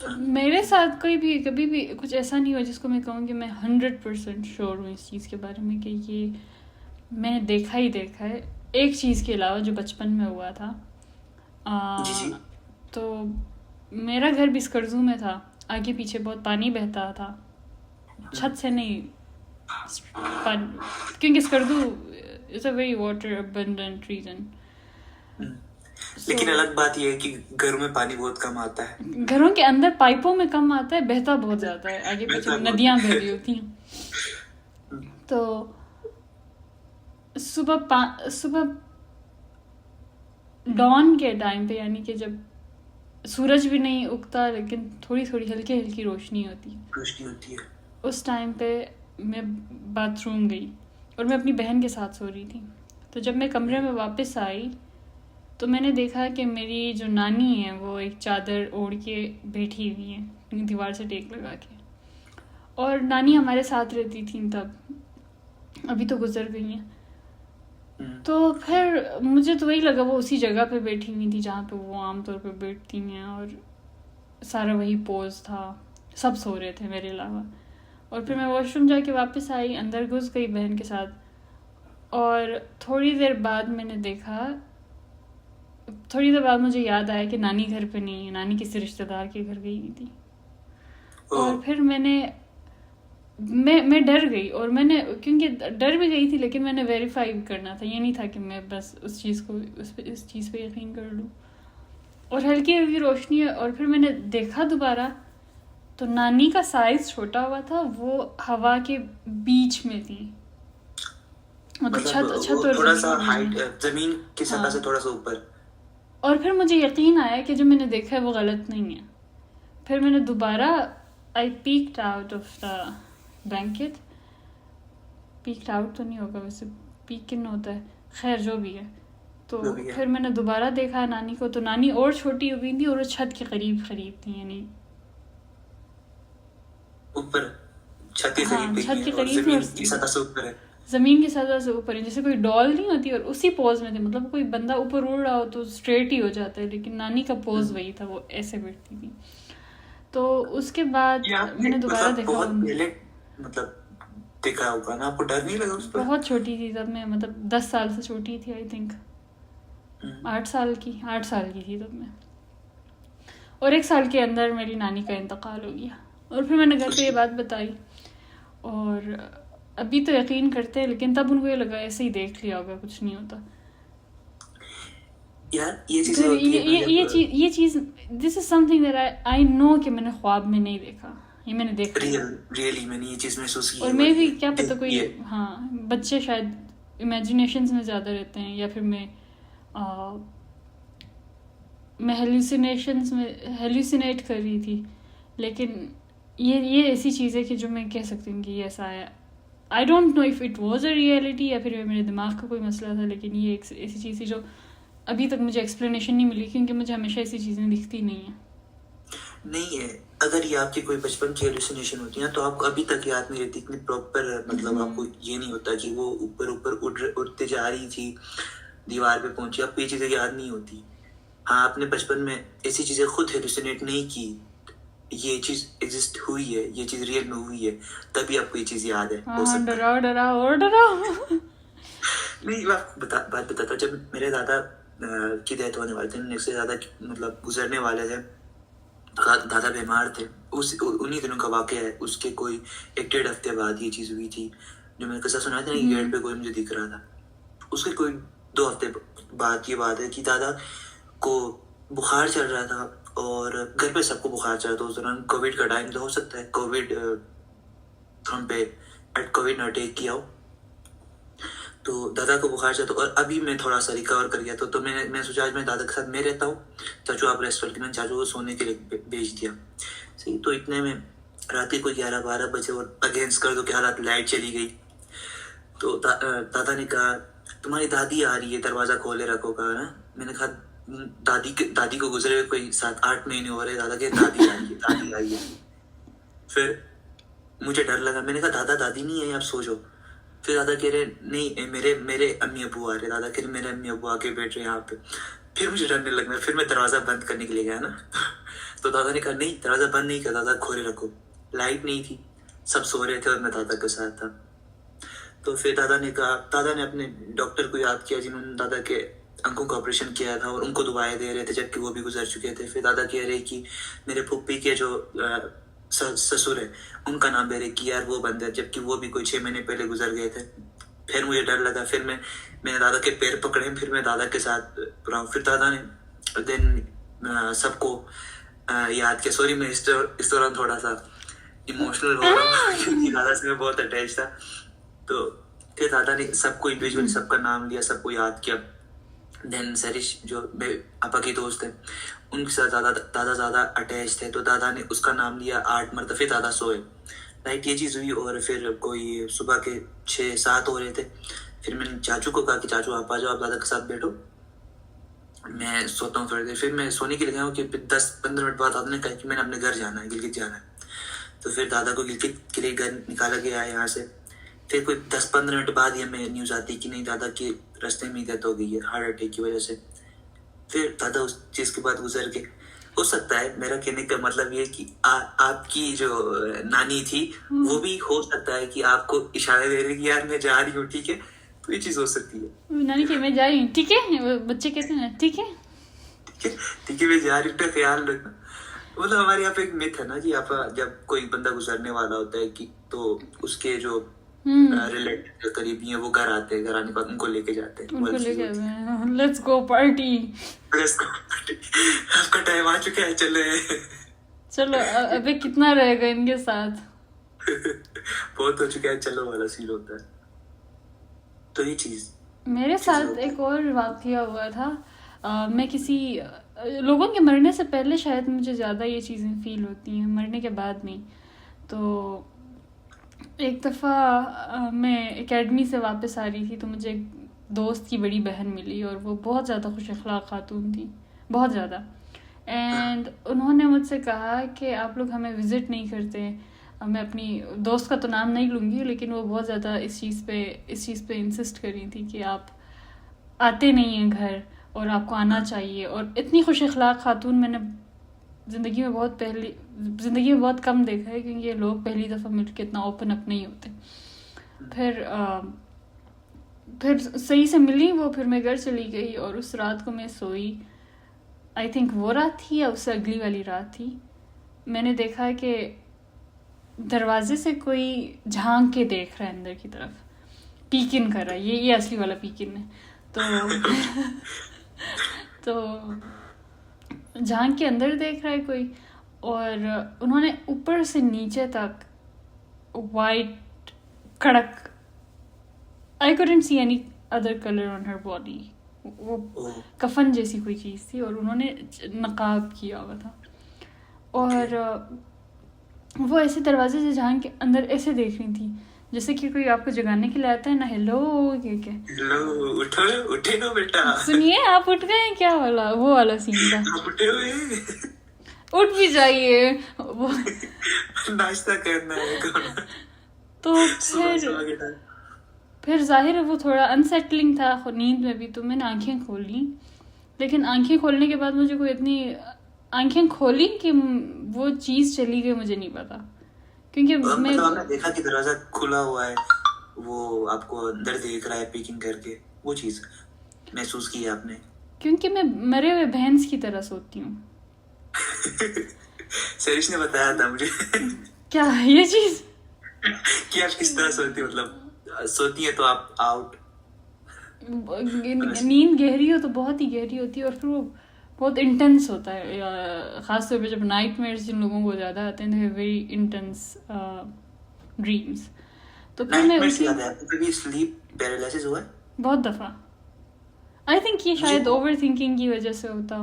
मेरे साथ कोई भी कभी भी कुछ ऐसा नहीं हुआ जिसको मैं कहूँ कि मैं 100% श्योर हूँ इस चीज़ के बारे में कि ये मैंने देखा ही देखा है। एक चीज़ के अलावा जो बचपन में हुआ था, जी जी। तो मेरा घर भी स्कर्जू में था, आगे पीछे बहुत पानी बहता था, छत से नहीं, क्योंकि Skardu is a very water abundant region. लेकिन अलग बात यह है कि घरों में पानी बहुत कम आता है, घरों के अंदर पाइपों में कम आता है, बहता बहुत ज़्यादा है, आगे पीछे नदियाँ बह रही होती हैं। तो सुबह डॉन के टाइम पे, यानी कि जब सूरज भी नहीं उगता लेकिन थोड़ी थोड़ी हल्की हल्की रोशनी होती है, उस टाइम पे मैं बाथरूम गई और मैं अपनी बहन के साथ सो रही थी। तो जब मैं कमरे में वापस आई तो मैंने देखा कि मेरी जो नानी है वो एक चादर ओढ़ के बैठी हुई है दीवार से टेक लगा के, और नानी हमारे साथ रहती थी तब, अभी तो गुजर गई हैं। तो फिर मुझे तो वही लगा वो उसी जगह पे बैठी हुई थी जहाँ पे वो आमतौर पे बैठती हैं, और सारा वही पोज था, सब सो रहे थे मेरे अलावा। और फिर मैं वॉशरूम जाके वापस आई, अंदर घुस गई बहन के साथ, और थोड़ी देर बाद मुझे याद आया कि नानी घर पे नहीं है, नानी किसी रिश्तेदार के घर गई हुई थी। और फिर मैं डर गई, और मैंने, क्योंकि डर भी गई थी लेकिन मैंने वेरीफाई करना था, ये नहीं था कि मैं बस इस चीज़ पे यकीन कर लूँ। और हल्की हल्की रोशनी है, और फिर मैंने देखा दोबारा तो नानी का साइज छोटा हुआ था, वो हवा के बीच में थी, मतलब छत और थोड़ा सा हाइट, जमीन की सतह से थोड़ा सा ऊपर। और फिर मुझे यकीन आया कि जो मैंने देखा है वो गलत नहीं है। फिर मैंने दोबारा I peeked out of the blanket, peeked out तो नहीं होगा वैसे, पीक इन होता है, खैर जो भी है। तो फिर मैंने दोबारा देखा नानी को, तो नानी और छोटी हो गई थी और वो छत के करीब थी, यानी ऊपर छत के करीब, छत के करीब जमीन की सतह से ऊपर है, ज़मीन की सतह से ऊपर है, जैसे कोई डॉल नहीं होती, और उसी पोज में थे, मतलब कोई बंदा ऊपर उड़ रहा हो तो स्ट्रेट ही हो जाता है, लेकिन नानी का पोज वही था, वो ऐसे बैठती थी। तो उसके बाद मैंने दोबारा देखा, बहुत पहले मतलब देखा होगा ना, आपको डर नहीं लगा उस पर? बहुत छोटी थी तब मैं, मतलब 10 साल से छोटी थी, आई थिंक 8 साल की थी तब मैं। और 1 साल के अंदर मेरी नानी का इंतकाल हो गया, और फिर मैंने घर पे ये बात बताई, और अभी तो यकीन करते हैं, लेकिन तब उनको ये लगा ऐसे ही देख लिया होगा, कुछ नहीं होता यार। ये चीज this is something that I know कि मैंने ख्वाब में नहीं देखा, ये मैंने देखा रियली मैंने ये चीज महसूस की। और मैं भी, क्या पता कोई, हाँ, बच्चे शायद इमेजिनेशंस में ज़्यादा रहते हैं, या फिर मैं हेल्यूसिनेट कर रही थी, लेकिन ये ऐसी चीज़ है कि जो मैं कह सकती हूँ कि ये ऐसा है। I don't know if it was a reality या फिर मेरे दिमाग का कोई मसला था, लेकिन ये एक ऐसी चीज़ थी जो अभी तक मुझे एक्सप्लेनेशन नहीं मिली, क्योंकि मुझे हमेशा ऐसी चीज़ें दिखती नहीं है। अगर ये आपकी कोई बचपन की हेलुसिनेशन होती है तो आपको अभी तक याद नहीं रहती, इतनी प्रॉपर, मतलब आपको ये नहीं होता कि वो ऊपर उड़ते जा रही थी, दीवार पे पहुंची, आपको ये चीजें याद नहीं होती। हाँ, आपने बचपन में ऐसी चीजें खुद हेलुसिनेट नहीं की, ये चीज एग्जिस्ट हुई है, ये चीज रियल में हुई है, तभी आपको ये चीज याद है। हो सकता है डराओ नहीं, मैं आपको बात बताता हूँ। जब मेरे दादा की डेथ होने वाले थे, नेक्स्ट से ज्यादा मतलब गुजरने वाले थे, दादा बीमार थे, उन्हीं दिनों का वाकया है। उसके कोई 1-1.5 हफ्ते बाद ये चीज हुई थी, जो मैंने किस्सा सुना था ना, गेट पे कोई मुझे दिख रहा था। उसके कोई 2 हफ्ते बाद की बात है कि दादा को बुखार चल रहा था, और घर पे सबको बुखार चल रहा था। उस दौरान कोविड का टाइम तो हो सकता है कोविड हम पे कोविड न अटैक किया हो, तो दादा को बुखार चला। तो और अभी मैं थोड़ा सा रिकवर कर गया, तो मैं सोचा आज मैं दादा के साथ मैं रहता हूँ, चाचू आप रेस्ट करके, मैंने चाचू को सोने के लिए भेज दिया। सही, तो इतने में रात के कोई 11-12 बजे, और अगेंस्ट कर दो कि हालात लाइट चली गई। तो दादा ने कहा तुम्हारी दादी आ रही है, दरवाजा खोले रखो। कहा ना, मैंने कहा दादी को गुजरे हुए कोई 7-8 महीने हो रहे, दादा के दादी आई है। फिर मुझे डर लगा, मैंने कहा दादा दादी नहीं है, आप सो जाओ। फिर दादा कह रहे नहीं, मेरे अम्मी अबू आ रहे। दादा कह रहे मेरे अम्मी अबू आके बैठ रहे यहाँ पे। फिर मुझे डरने लगना, फिर मैं दरवाजा बंद करने के लिए गया ना, तो दादा ने कहा नहीं, दरवाजा बंद नहीं किया, दादा खोले रखो। लाइट नहीं थी, सब सो रहे थे और मैं दादा के साथ था। तो फिर दादा ने अपने डॉक्टर को याद किया जिन्होंने दादा के आंखों का ऑपरेशन किया था, और उनको दुआएं दे रहे थे जबकि वो भी गुजर चुके थे। फिर दादा कह रहे कि मेरे फूफी के जो ससुर है उनका नाम ले रहे कि यार वो बंदे, जबकि वो भी कोई 6 महीने पहले गुजर गए थे। फिर मुझे डर लगा, फिर मैंने दादा के पैर पकड़े, फिर मैं दादा के साथ रहा। फिर दादा ने देन सबको याद किया। सॉरी, मैं इस दौरान थोड़ा सा इमोशनल हो रहा हूँ क्योंकि दादा से मैं बहुत अटैच था। तो फिर दादा ने सबको इंडिविजुअली सबका नाम लिया, सबको याद किया। देन सरिश जो मेरे पापा की दोस्त है, उनके साथ दादा ज़्यादा अटैच थे, तो दादा ने उसका नाम लिया 8 मरतबा। फिर दादा सोए, राइट, ये चीज़ हुई। और फिर कोई सुबह के 6-7 हो रहे थे। फिर मैंने चाचू को कहा कि चाचू आप आ जाओ, आप दादा के साथ बैठो, मैं सोता हूँ थोड़ी देर। फिर मैं सोने के लिए गया हूँ कि 10-15 मिनट बाद दादा ने कहा कि मैंने अपने घर जाना है, गिलगित जाना है। तो फिर दादा को गिलगित के लिए घर निकाला गया यहाँ से। फिर कोई 10-15 मिनट बाद ही हमें न्यूज़ आती कि नहीं, दादा की रास्ते में डेथ हो गई है हार्ट अटैक की वजह से। फिर दादा उस चीज़ के बाद गुजर के। हो सकता है, मेरा कहने का मतलब ये कि आपकी जो नानी थी वो भी हो सकता है कि आपको इशारे दे रही कि यार मैं जा रही हूँ, ठीक है, तो ये चीज़ हो सकती है। नानी के मैं जा रही हूँ, ठीक है, वो बच्चे कहते हैं ठीक है, ठीक है मैं जा रही हूँ, ख्याल रखना। मतलब हमारे यहाँ पे एक मिथ है ना कि आप जब कोई बंदा गुजरने वाला होता है कि तो उसके जो रिलेटिव करीबी हैं वो घर आते हैं, घर आने के बाद उनको लेके जाते हैं, उनको लेके लेट्स गो पार्टी, आपका टाइम आ चुका है, चलो अबे कितना रहेगा इनके साथ, बहुत हो चुका है, चलो वाला सीन होता है। तो ये चीज मेरे साथ एक और वाकया हुआ था। मैं किसी लोगों के मरने से पहले शायद मुझे ज़्यादा ये चीज़ें फील होती हैं, मरने के बाद नहीं। तो एक दफ़ा मैं एकेडमी से वापस आ रही थी, तो मुझे एक दोस्त की बड़ी बहन मिली और वो बहुत ज़्यादा खुश अखलाक खातून थी, बहुत ज़्यादा। एंड उन्होंने मुझसे कहा कि आप लोग हमें विज़िट नहीं करते। मैं अपनी दोस्त का तो नाम नहीं लूँगी, लेकिन वो बहुत ज़्यादा इस चीज़ पे इंसिस्ट कर रही थी कि आप आते नहीं हैं घर और आपको आना चाहिए। और इतनी खुश अखलाक खातून मैंने ज़िंदगी में बहुत कम देखा है, क्योंकि ये लोग पहली दफ़ा मिलकर इतना ओपन अप नहीं होते। फिर सही से मिली वो, फिर मैं घर चली गई और उस रात को मैं सोई। आई थिंक वो रात थी या उससे अगली वाली रात थी। मैंने देखा कि दरवाजे से कोई झांक के देख रहा है अंदर की तरफ, पीक इन कर रहा है। ये असली वाला पीक इन है। तो झांक के अंदर देख रहा है कोई, और उन्होंने ऊपर से नीचे तक वाइट कड़क, आई couldn't see any other color on her body, वो कफन जैसी कोई चीज़ थी, और उन्होंने नकाब किया हुआ था। और वो ऐसे दरवाजे से झांक के अंदर ऐसे देख रही थी जैसे कि कोई आपको जगाने के लिए आता है ना, हेलो हेलो उठे ना बेटा, सुनिए आप उठ गए क्या वाला, वो वाला सीन था। आप उठे हुए, उठ भी जाइए, वो नाश्ता करना है। तो फिर जाहिर है वो थोड़ा अनसेटलिंग था नींद में भी। तो मैंने आंखें खोली, लेकिन आंखें खोलने के बाद मुझे कोई इतनी आंखें खोली कि वो चीज़ चली गई, मुझे नहीं पता। क्योंकि मैं आपने देखा कि दरवाजा खुला हुआ है, वो आपको अंदर देख रहा है पीकिंग करके, वो चीज महसूस की है आपने? क्योंकि मैं मरे हुए भैंस की तरह सोती हूँ। सरिश ने बताया था मुझे। क्या ये चीज कि आप किस तरह सोती, मतलब सोती है तो आप आउट, नींद गहरी हो तो बहुत ही गहरी होती है, और फिर वो बहुत इंटेंस होता है। ख़ास तौर पे जब नाइटमेयर्स जिन लोगों को ज़्यादा आते हैं, दे वेरी इंटेंस ड्रीम्स। तो फिर मैं कभी स्लीप पैरालिसिस हुआ है? बहुत दफ़ा। आई थिंक ये शायद ओवर थिंकिंग की वजह से होता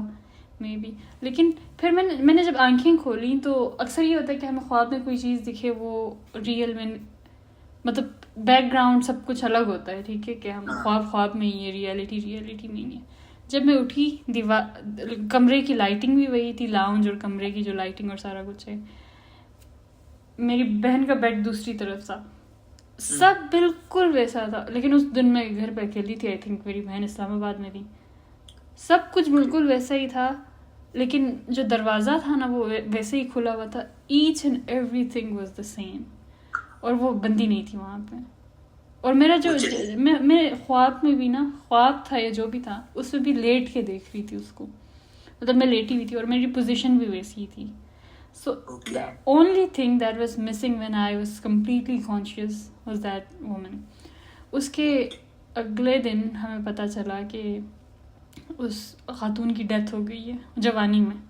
मे बी। लेकिन फिर मैंने जब आंखें खोली तो अक्सर ये होता है कि हमें ख्वाब में कोई चीज़ दिखे, वो रियल में, मतलब बैकग्राउंड सब कुछ अलग होता है, ठीक है, कि हम ख्वाब में ही है, रियलिटी नहीं है। जब मैं उठी, दीवार कमरे की लाइटिंग भी वही थी, लाउंज और कमरे की जो लाइटिंग और सारा कुछ है। मेरी बहन का बेड दूसरी तरफ था, सब बिल्कुल वैसा था। लेकिन उस दिन मैं घर पे अकेली थी, आई थिंक मेरी बहन इस्लामाबाद में थी। सब कुछ बिल्कुल वैसा ही था, लेकिन जो दरवाज़ा था ना वो वैसे ही खुला हुआ था, each and everything was the same, और वो बंदी नहीं थी वहाँ पे। और मेरा जो मैं ख्वाब में भी ना, ख्वाब था या जो भी था, उसमें भी लेट के देख रही थी उसको, मतलब मैं लेटी हुई थी और मेरी पोजीशन भी वैसी थी। So the only thing that was missing when I was completely conscious was that woman. उसके अगले दिन हमें पता चला कि उस खातून की डेथ हो गई है जवानी में,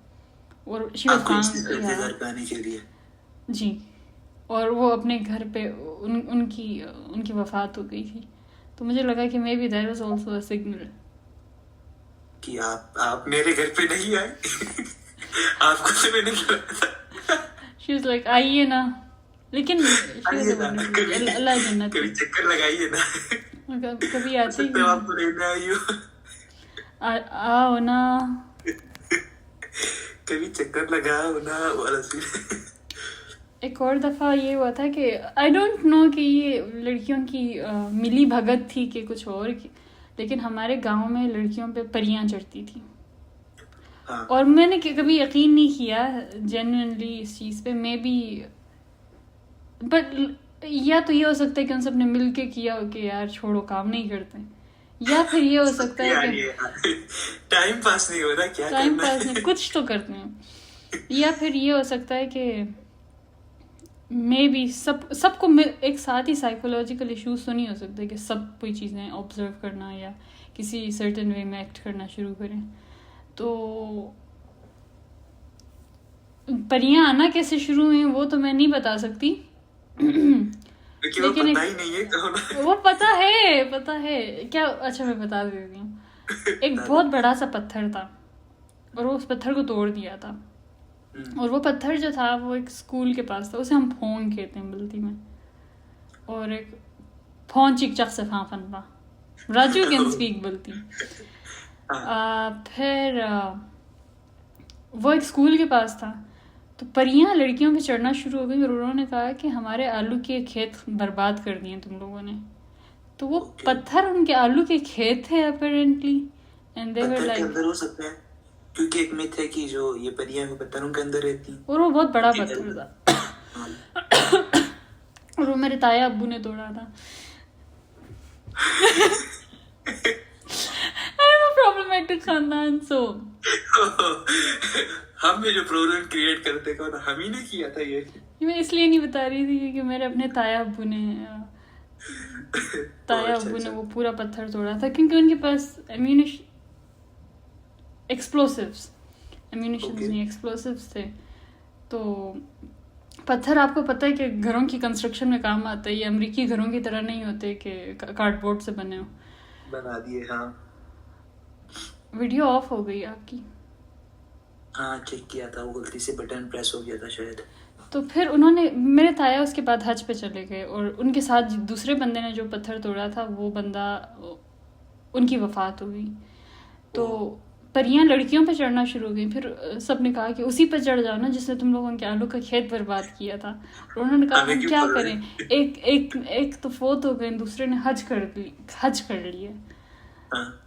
और शी वाज फाउंड जी, और वो अपने घर पे उनकी वफात हो गई थी। तो मुझे लगा कि may be that was also a signal कि आप मेरे घर पे नहीं आए। आपको तो मैंने बुलाया। शी वाज लाइक आइए ना, लेकिन अल्लाह जन्नत कभी चक्कर लगाइए ना, कभी आते ही आपको लेने आई हो, आओ ना, कभी चक्कर लगाओ ना वाला सीन। एक और दफ़ा ये हुआ था कि आई डोंट नो कि ये लड़कियों की मिली भगत थी कि कुछ और की, लेकिन हमारे गांव में लड़कियों पे परियां चढ़ती थी। हाँ। और मैंने कभी यकीन नहीं किया जेन्युइनली इस चीज़ पे, मे बी, बट या तो ये हो सकता है कि उन सब ने मिल के किया हो कि यार छोड़ो काम नहीं करते, या फिर ये हो सकता है कि टाइम पास नहीं हो रहा, क्या टाइम पास नहीं, कुछ तो करते हैं, या फिर ये हो सकता है कि मे बी सबको एक साथ ही साइकोलॉजिकल इश्यूज तो नहीं हो सकते कि सब कोई चीज़ें ऑब्जर्व करना या किसी सर्टेन वे में एक्ट करना शुरू करें। तो परियां आना कैसे शुरू हुई वो तो मैं नहीं बता सकती, लेकिन पता ही नहीं है कौन। वो पता है क्या, अच्छा मैं बता देती हूँ। एक बहुत बड़ा सा पत्थर था और वो उस पत्थर को तोड़ दिया था, और वो पत्थर जो था वो एक स्कूल के पास था, उसे हम फोन कहते हैं बल्ती में, और एक फोन चिक चक से फाफन राजू कैन स्पीक बल्ती। फिर वो एक स्कूल के पास था, तो परियां लड़कियों पे चढ़ना शुरू हो गई और उन्होंने कहा कि हमारे आलू के खेत बर्बाद कर दिए तुम लोगों ने। तो वो पत्थर उनके आलू के खेत थे apparently, and they were like, हो सकता है क्योंकि एक मिथ है कि जो ये परियां पत्थरों के अंदर रहती हैं, और वो बहुत बड़ा पत्थर था और वो मेरे ताया अब्बू ने तोड़ा था। प्रॉब्लमेटिक खानदान, सो हम भी जो प्रॉब्लम क्रिएट करते कौन, हम ही ने किया था ये। मैं इसलिए नहीं बता रही थी क्योंकि मेरे अपने ताया अब्बू ने वो पूरा पत्थर तोड़ा था, क्योंकि उनके पास एक्सप्लोसिव्स नहीं एक्सप्लोसिव्स थे। तो पत्थर आपको पता है कि घरों की कंस्ट्रक्शन में काम आता है, ये अमेरिकी घरों की तरह नहीं होते कि कार्डबोर्ड से बने हो, बना दिए। हाँ, वीडियो ऑफ हो गई आपकी। हाँ, चेक किया था, वो गलती से बटन प्रेस हो गया था शायद। तो फिर उन्होंने, मेरे ताया उसके बाद हज पे चले गए, और उनके साथ दूसरे बंदे ने जो पत्थर तोड़ा था वो बंदा, उनकी वफात हो गई। तो परियां लड़कियों पे चढ़ना शुरू हो गई। फिर सब ने कहा कि उसी पे चढ़ जाओ ना जिसने तुम लोगों के आलू का खेत बर्बाद किया था। और उन्होंने कहा हम क्या करें, एक तो फोत हो गए, दूसरे ने हज कर लिए।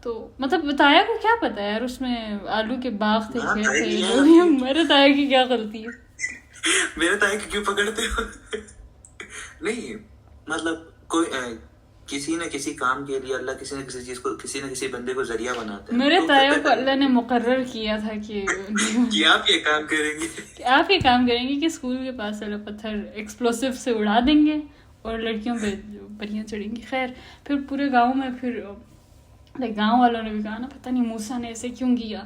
तो मतलब बताया को क्या पता यार, उसमें आलू के बाग थे, खेत थे, जो भी। मेरे ताया की क्या गलती है? मेरे ताया की क्यों पकड़ते हो? नहीं, मतलब कोई किसी न किसी काम के लिए अल्लाह किसी न किसी चीज को, किसी न किसी बंदे को जरिया बनाता है। मेरे ताया को अल्लाह ने मुकर्रर किया था कि आप ये काम करेंगे कि स्कूल के पास वाला पत्थर एक्सप्लोसिव से उड़ा देंगे और लड़कियों पे परियां चढ़ेंगी। खैर फिर पूरे गांव में, फिर गांव वालों ने भी कहा ना पता नहीं मूसा ने ऐसे क्यों किया,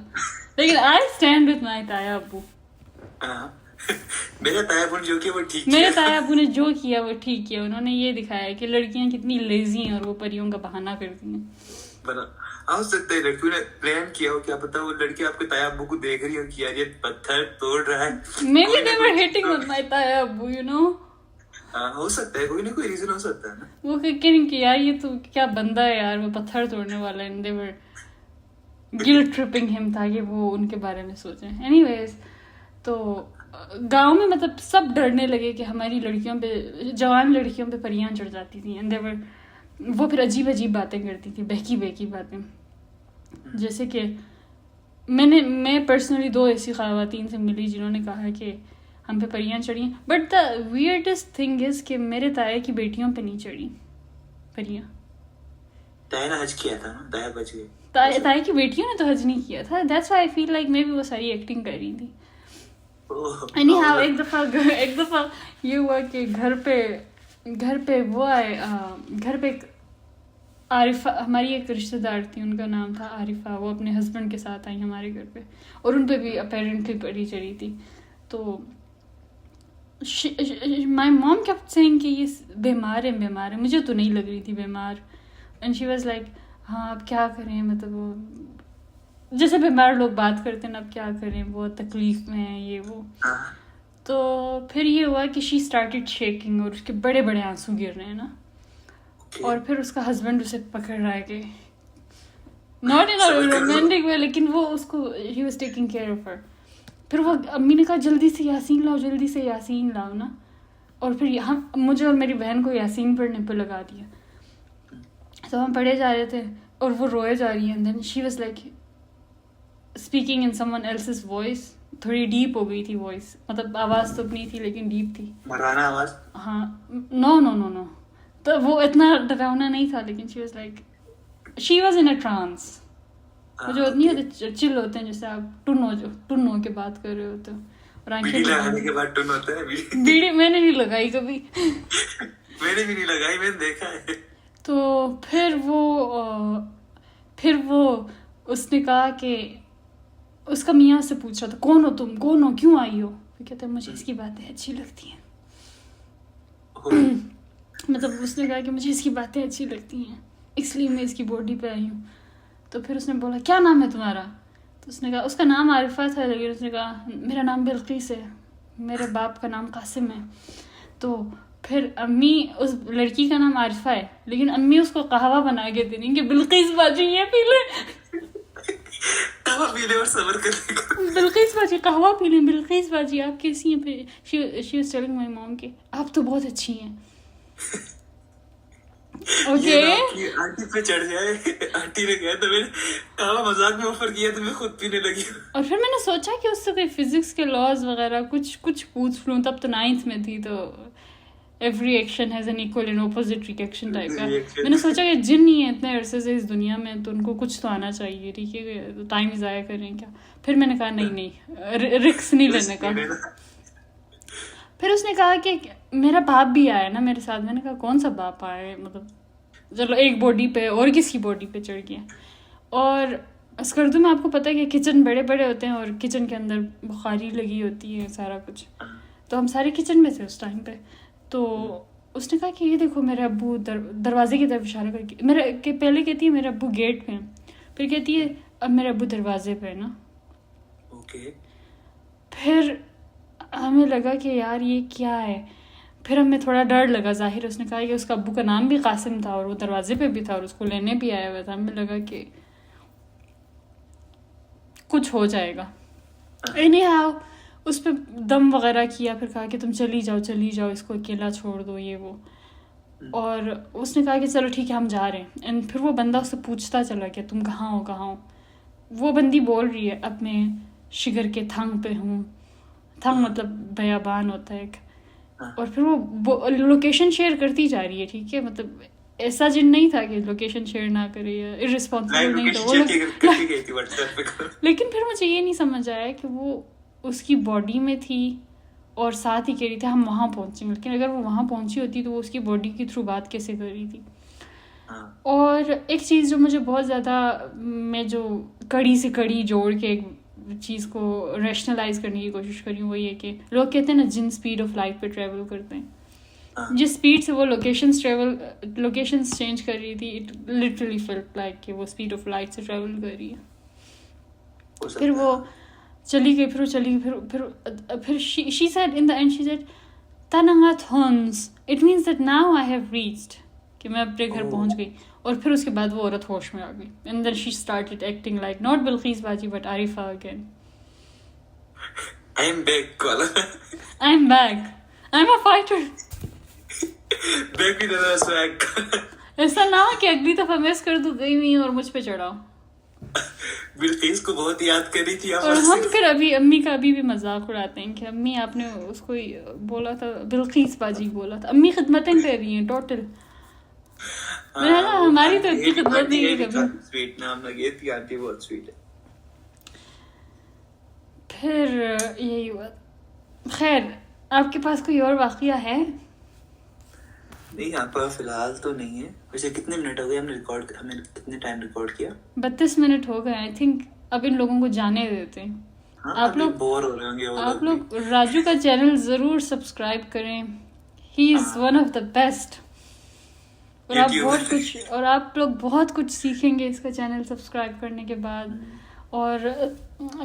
लेकिन आई स्टैंड विद माय ताया अब्बू। मेरे ताया अब्बू ने जो किया वो ठीक किया। मेरे ताया अब्बू ने जो किया वो ठीक किया। उन्होंने ये दिखाया कि लड़कियां कितनी लेजी हैं और वो परियों का बहाना करती हैं। हो सकता है लड़कियों ने प्लान किया हो, क्या पता वो लड़की आपके ताया अब्बू को देख रही हो कि यार ये पत्थर तोड़ रहा है। Maybe they were hitting with my ताया अब्बू, you know? हो सकता है, कोई ना कोई रीजन हो सकता है ना। वो कहें कि यार ये तो क्या बंदा है यार, वो पत्थर तोड़ने वाला है। And they were guilt tripping him ताकि वो उनके बारे में सोचें। Anyways, तो गांव में मतलब सब डरने लगे कि हमारी लड़कियों पे, जवान लड़कियों पे परियां चढ़ जाती थी। And they were, वो फिर अजीब अजीब बातें करती थी, बहकी बहकी बातें, जैसे कि मैं पर्सनली 2 ऐसी ख़वातीन से मिली जिन्होंने कहा कि हम पे परियां चढ़ी हैं, but the weirdest thing is कि मेरे ताया की बेटियों पे नहीं चढ़ी परियां। ताया ने हज किया था ना, ताया बच गई। ताया की बेटियों ने तो हज नहीं किया था, that's why I feel like may be वो सारी एक्टिंग कर रही थी। एनी हाउ एक दफ़ा ये हुआ कि घर पे वो आए, घर पे आरिफा, हमारी एक रिश्तेदार थी, उनका नाम था आरिफा, वो अपने हस्बैंड के साथ आई हमारे घर पे, और उन पे भी अपेरेंटली परी चढ़ी थी। तो माई मॉम केप्ट सेइंग कि ये बीमार है, मुझे तो नहीं लग रही थी बीमार, एंड शी वाज लाइक हाँ अब क्या करें, मतलब वो जैसे बीमार लोग बात करते हैं ना, अब क्या करें, बहुत तकलीफ में है ये वो। तो फिर ये हुआ कि शी स्टार्टेड शेकिंग और उसके बड़े बड़े आंसू गिर रहे हैं ना, और फिर उसका हस्बैंड उसे पकड़ रहा है कि not in a romantic way, लेकिन वो उसको he was taking care of her. फिर वो अम्मी ने कहा जल्दी से यासीन लाओ ना, और फिर हम मुझे और मेरी बहन को यासीन पढ़ने पे लगा दिया। तो हम पढ़े जा रहे थे और वो रोए जा रही है, and then she was like speaking in someone else's voice, थोड़ी डीप हो गई थी वॉइस, मतलब आवाज़ तो अपनी थी लेकिन डीप थी, मराना आवाज़। हाँ नो, तो वो इतना डरावना नहीं था, लेकिन she was in a trance. वो जो नहीं होते चिल होते हैं, जैसे आप टुन हो के बात कर रहे होते हो और आंखें लगाने के बाद टुन होता है। बीड़ी मैंने नहीं लगाई कभी। मैंने भी नहीं लगाई, मैंने देखा है। तो फिर वो उसने कहा कि उसका मियाँ से पूछ रहा था कौन हो क्यों आई हो, फिर कहते हैं मुझे इसकी बातें अच्छी लगती हैं। मतलब उसने कहा कि मुझे इसकी बातें अच्छी लगती हैं इसलिए मैं इसकी बॉडी पे आई हूँ। तो फिर उसने बोला क्या नाम है तुम्हारा, तो उसने कहा उसका नाम आरिफा था, लेकिन उसने कहा मेरा नाम बिल्किस है, मेरे बाप का नाम कासिम है। तो फिर अम्मी, उस लड़की का नाम आरिफा है लेकिन अम्मी उसको कहवा बना के दे देंगे, बिल्किस बाजी ये पी ले, कहवा पी ले और सब्र कर ले, बिल्किस बाजी कहवा पी ले, बिल्किस बाजी आप कैसी हैं। फिर she was telling my mom कि आप तो बहुत अच्छी हैं। ओके आंटी पे चढ़ जाए, आंटी ने कहा तो मैंने कहवा मजाक में ऑफर किया तो मैं खुद पीने लगी। और फिर मैंने सोचा कि उससे कोई फिजिक्स के लॉज वगैरह कुछ पूछ लूँ, तब तो 9th में थी, तो every action has an equal and opposite reaction type का। मैंने सोचा कि जिन ही है इतने अरसे से इस दुनिया में, तो उनको कुछ तो आना चाहिए, ठीक है, तो टाइम ज़ाया करें क्या। फिर मैंने कहा नहीं रिस्क नहीं लेने का। फिर उसने कहा कि मेरा बाप भी आया ना मेरे साथ। मैंने कहा कौन सा बाप आया है, मतलब चलो एक बॉडी पे और किसकी बॉडी पे चढ़ गया। और स्कर्दू में आपको पता है कि किचन बड़े बड़े होते हैं और किचन के अंदर बुखारी लगी होती है सारा कुछ, तो हम सारे किचन में थे उस टाइम पे। तो उसने कहा कि ये देखो मेरे अब्बू दरवाजे की तरफ इशारा करके पहले कहती है मेरे अब्बू गेट पे हैं, फिर कहती है अब मेरे अब्बू दरवाजे पे है ना। ओके। फिर हमें लगा कि यार ये क्या है, फिर हमें थोड़ा डर लगा ज़ाहिर। उसने कहा कि उसका अब्बू का नाम भी कासिम था और वो दरवाजे पे भी था और उसको लेने भी आया हुआ था। हमें लगा कि कुछ हो जाएगा। एनी हाउ उस पर दम वगैरह किया, फिर कहा कि तुम चली जाओ, इसको अकेला छोड़ दो ये वो। और उसने कहा कि चलो ठीक है हम जा रहे हैं। एंड फिर वो बंदा उससे पूछता चला कि तुम कहाँ हो। वो बंदी बोल रही है अब मैं शिगर के थंग पे हूँ, थंग मतलब बयाबान होता है एक। और फिर वो लोकेशन शेयर करती जा रही है, ठीक है, मतलब ऐसा जिन नहीं था कि लोकेशन शेयर ना करे या इररिस्पॉन्सिबल नहीं था वो लेकिन फिर मुझे ये नहीं समझ आया कि वो उसकी बॉडी में थी और साथ ही कह रही थी हम वहाँ पहुँचेंगे, लेकिन अगर वो वहाँ पहुँची होती तो वो उसकी बॉडी के थ्रू बात कैसे कर रही थी। और एक चीज़ जो मुझे बहुत ज़्यादा, मैं जो कड़ी से कड़ी जोड़ के एक चीज़ को रैशनलाइज करने की कोशिश करी हूँ, वो ये कि लोग कहते हैं ना जिन स्पीड ऑफ लाइट पे ट्रैवल करते हैं, जिस स्पीड से वो लोकेशंस चेंज कर रही थी, इट लिटरली फेल्ट लाइक कि वो स्पीड ऑफ लाइट से ट्रैवल कर रही है। फिर वो चली गई, फिर she said in the end she said तनंगाथॉन्स, it means that now I have reached, कि मैं अपने घर पहुंच गई। और फिर उसके बाद वो औरत होश में आ गई। And then she started acting like not Bilkis Baji but Arifa again. I am back, I am a fighter. Back भी देना स्वैग। ऐसा ना कि अगली दफा मिस कर दूं गई हुई और मुझ पे चढ़ाओ। बिल्किस को बहुत याद करी थी आप। और हम फिर अभी अम्मी का अभी भी मजाक उड़ाते हैं कि अम्मी आपने उसको बोला था, बिल्किस बाजी बोला था। अम्मी खिदमतें कर रही हैं टोटल। मैंने कहा हमारी तो इतनी खिदमत नहीं है कभी। स्वीट नाम लगे थी आंटी, बहुत स्वीट है। फिर यही हुआ। खैर, आपके पास कोई और वाकया है? नहीं, यहाँ पर फिलहाल तो नहीं है। वैसे कितने मिनट हो गए हमें कितने टाइम रिकॉर्ड किया? 32 मिनट हो गए आई थिंक। अब इन लोगों को जाने देते हैं। हाँ, आप लोग बोर हो रहे होंगे वो आप लोग राजू का चैनल जरूर सब्सक्राइब करें। He is one of the best. और आप लोग बहुत कुछ सीखेंगे इसका चैनल सब्सक्राइब करने के बाद। और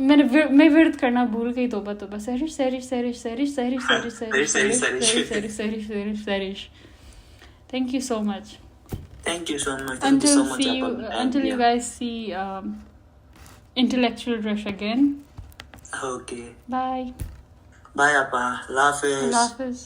मैं विर्द करना भूल गई। तोबा तोबा, Sahrish Sahrish Sahrish Sahrish Sahrish Sahrish Sahrish Sahrish Sahrish Sahrish Sahrish Sahrish. Thank you so much. Thank you so much. Thank you so much. Until you guys see Intellectual Rush again. Okay. Bye. Bye, Appa. Allah Hafiz. Allah Hafiz.